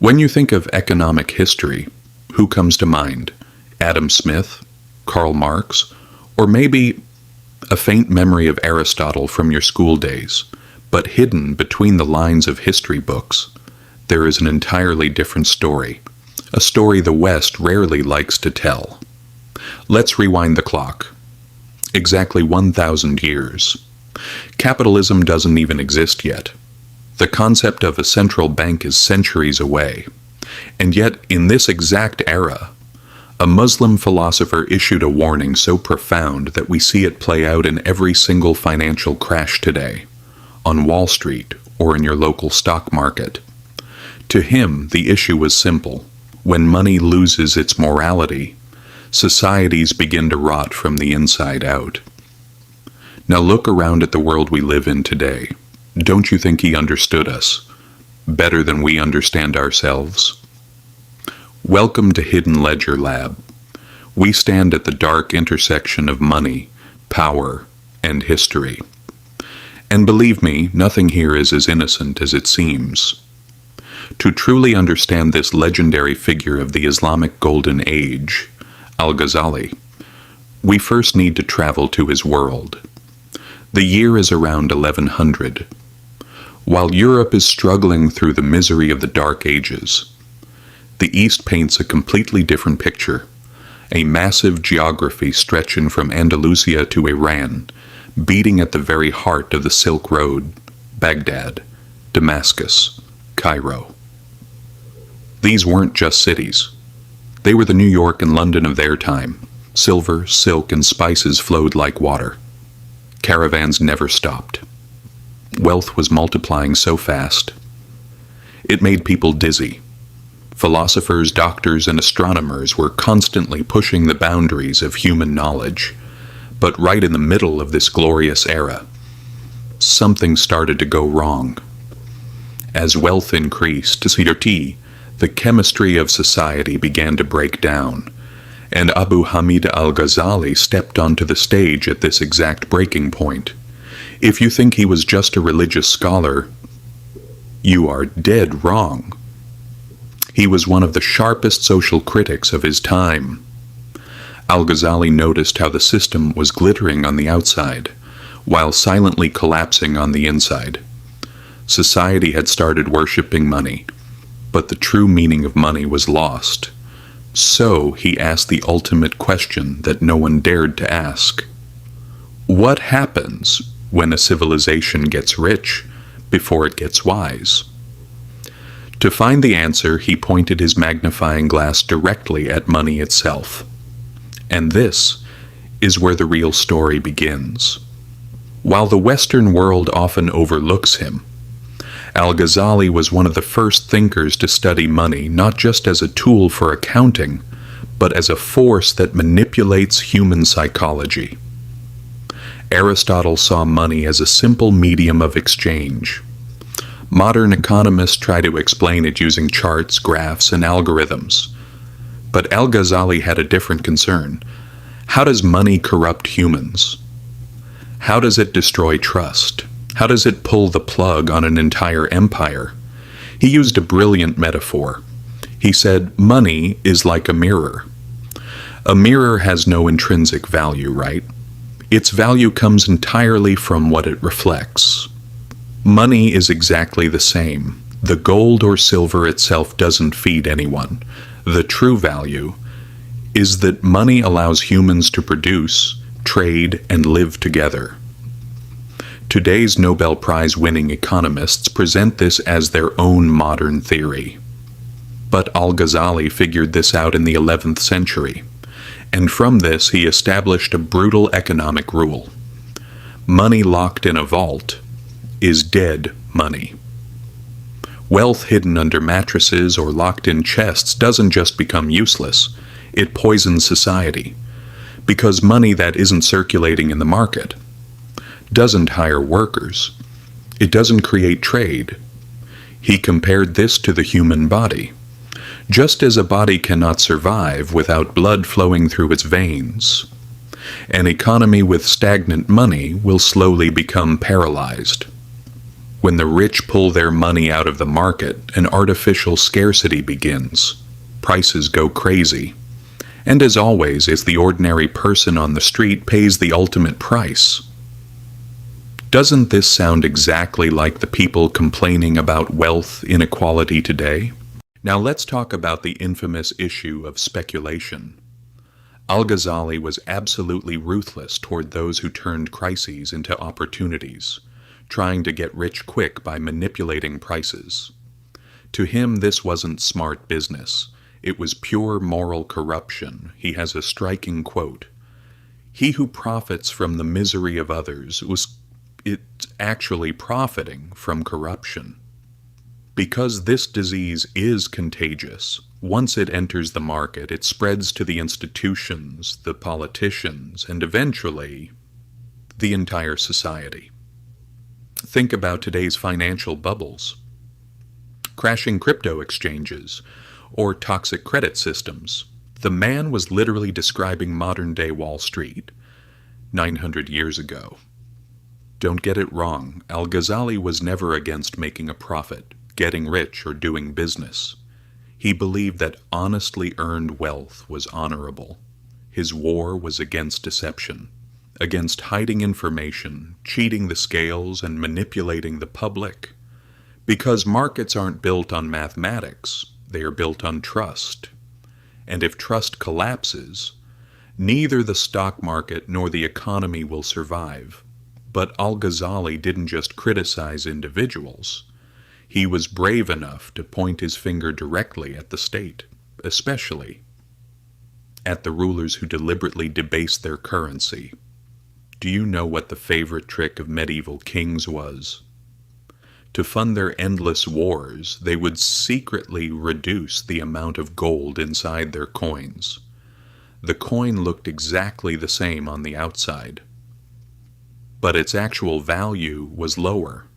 When you think of economic history, who comes to mind? Adam Smith, Karl Marx, or maybe a faint memory of Aristotle from your school days, but hidden between the lines of history books, there is an entirely different story, a story the West rarely likes to tell. Let's rewind the clock. Exactly 1,000 years. Capitalism doesn't even exist yet. The concept of a central bank is centuries away. And yet, in this exact era, a Muslim philosopher issued a warning so profound that we see it play out in every single financial crash today, on Wall Street or in your local stock market. To him, the issue was simple. When money loses its morality, societies begin to rot from the inside out. Now look around at the world we live in today. Don't you think he understood us better than we understand ourselves? Welcome to Hidden Ledger Lab. We stand at the dark intersection of money, power, and history. And believe me, nothing here is as innocent as it seems. To truly understand this legendary figure of the Islamic Golden Age, Al-Ghazali, we first need to travel to his world. The year is around 1100. While Europe is struggling through the misery of the Dark Ages, the East paints a completely different picture, a massive geography stretching from Andalusia to Iran, beating at the very heart of the Silk Road, Baghdad, Damascus, Cairo. These weren't just cities. They were the New York and London of their time. Silver, silk, and spices flowed like water. Caravans never stopped. Wealth was multiplying so fast. It made people dizzy. Philosophers, doctors, and astronomers were constantly pushing the boundaries of human knowledge. But right in the middle of this glorious era, something started to go wrong. As wealth increased, the chemistry of society began to break down, and Abu Hamid Al-Ghazali stepped onto the stage at this exact breaking point. If you think he was just a religious scholar, you are dead wrong. He was one of the sharpest social critics of his time. Al-Ghazali noticed how the system was glittering on the outside, while silently collapsing on the inside. Society had started worshipping money, but the true meaning of money was lost. So he asked the ultimate question that no one dared to ask. What happens when a civilization gets rich before it gets wise? To find the answer, he pointed his magnifying glass directly at money itself. And this is where the real story begins. While the Western world often overlooks him, Al-Ghazali was one of the first thinkers to study money not just as a tool for accounting, but as a force that manipulates human psychology. Aristotle saw money as a simple medium of exchange. Modern economists try to explain it using charts, graphs, and algorithms. But Al-Ghazali had a different concern. How does money corrupt humans? How does it destroy trust? How does it pull the plug on an entire empire? He used a brilliant metaphor. He said, money is like a mirror. A mirror has no intrinsic value, right? Its value comes entirely from what it reflects. Money is exactly the same. The gold or silver itself doesn't feed anyone. The true value is that money allows humans to produce, trade, and live together. Today's Nobel Prize-winning economists present this as their own modern theory. But Al-Ghazali figured this out in the 11th century, and from this he established a brutal economic rule. Money locked in a vault is dead money. Wealth hidden under mattresses or locked in chests doesn't just become useless, it poisons society. Because money that isn't circulating in the market doesn't hire workers. It doesn't create trade. He compared this to the human body. Just as a body cannot survive without blood flowing through its veins, an economy with stagnant money will slowly become paralyzed. When the rich pull their money out of the market, an artificial scarcity begins. Prices go crazy. And as always, it's the ordinary person on the street pays the ultimate price. Doesn't this sound exactly like the people complaining about wealth inequality today? Now let's talk about the infamous issue of speculation. Al-Ghazali was absolutely ruthless toward those who turned crises into opportunities, trying to get rich quick by manipulating prices. To him, this wasn't smart business. It was pure moral corruption. He has a striking quote. "He who profits from the misery of others it's actually profiting from corruption." Because this disease is contagious, once it enters the market, it spreads to the institutions, the politicians, and eventually the entire society. Think about today's financial bubbles, crashing crypto exchanges, or toxic credit systems. The man was literally describing modern-day Wall Street 900 years ago. Don't get it wrong, Al-Ghazali was never against making a profit, getting rich, or doing business. He believed that honestly earned wealth was honorable. His war was against deception, against hiding information, cheating the scales, and manipulating the public. Because markets aren't built on mathematics, they are built on trust. And if trust collapses, neither the stock market nor the economy will survive. But Al-Ghazali didn't just criticize individuals. He was brave enough to point his finger directly at the state, especially at the rulers who deliberately debased their currency. Do you know what the favorite trick of medieval kings was? To fund their endless wars, they would secretly reduce the amount of gold inside their coins. The coin looked exactly the same on the outside, but its actual value was lower.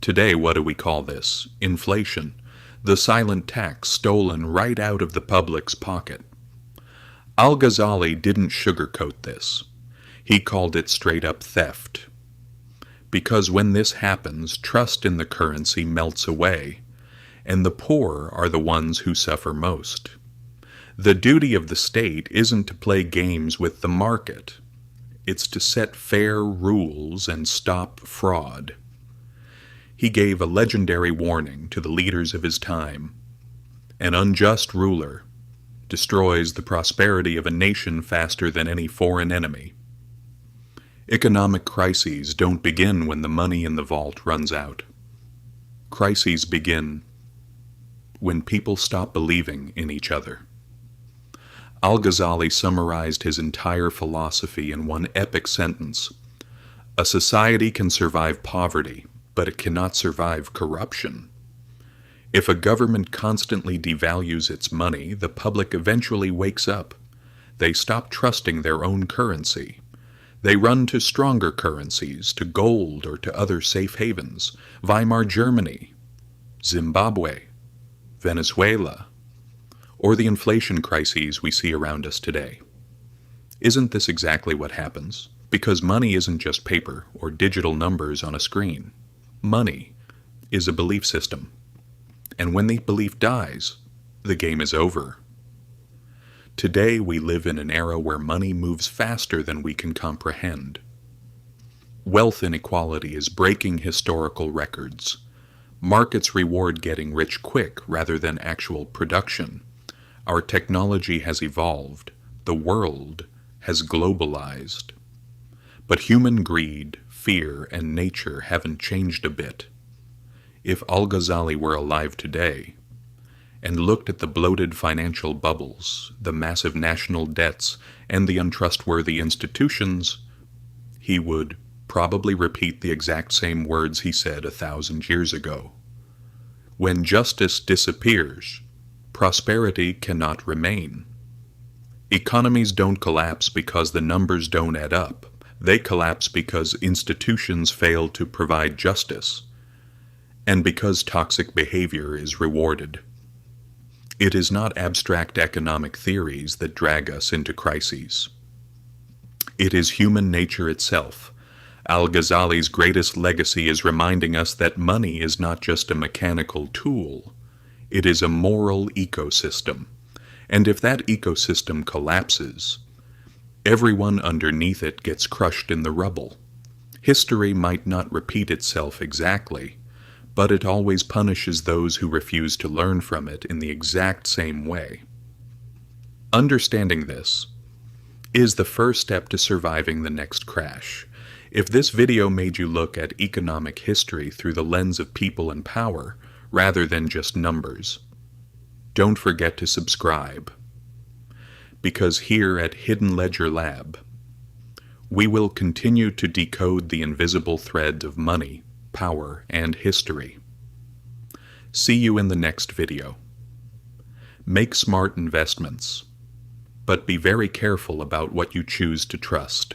Today, what do we call this? Inflation, the silent tax stolen right out of the public's pocket. Al-Ghazali didn't sugarcoat this. He called it straight-up theft. Because when this happens, trust in the currency melts away, and the poor are the ones who suffer most. The duty of the state isn't to play games with the market. It's to set fair rules and stop fraud. He gave a legendary warning to the leaders of his time. An unjust ruler destroys the prosperity of a nation faster than any foreign enemy. Economic crises don't begin when the money in the vault runs out. Crises begin when people stop believing in each other. Al-Ghazali summarized his entire philosophy in one epic sentence. A society can survive poverty, but it cannot survive corruption. If a government constantly devalues its money, the public eventually wakes up. They stop trusting their own currency. They run to stronger currencies, to gold or to other safe havens. Weimar Germany, Zimbabwe, Venezuela, or the inflation crises we see around us today. Isn't this exactly what happens? Because money isn't just paper or digital numbers on a screen. Money is a belief system. And when the belief dies, the game is over. Today we live in an era where money moves faster than we can comprehend. Wealth inequality is breaking historical records. Markets reward getting rich quick rather than actual production. Our technology has evolved. The world has globalized. But human greed, fear, and nature haven't changed a bit. If Al-Ghazali were alive today, and looked at the bloated financial bubbles, the massive national debts, and the untrustworthy institutions, he would probably repeat the exact same words he said 1,000 years ago. When justice disappears, prosperity cannot remain. Economies don't collapse because the numbers don't add up. They collapse because institutions fail to provide justice, and because toxic behavior is rewarded. It is not abstract economic theories that drag us into crises. It is human nature itself, Al-Ghazali's greatest legacy is reminding us that money is not just a mechanical tool, it is a moral ecosystem. And if that ecosystem collapses, everyone underneath it gets crushed in the rubble. History might not repeat itself exactly, but it always punishes those who refuse to learn from it in the exact same way. Understanding this is the first step to surviving the next crash. If this video made you look at economic history through the lens of people and power, rather than just numbers, don't forget to subscribe. Because here at Hidden Ledger Lab, we will continue to decode the invisible thread of money, power, and history. See you in the next video. Make smart investments, but be very careful about what you choose to trust.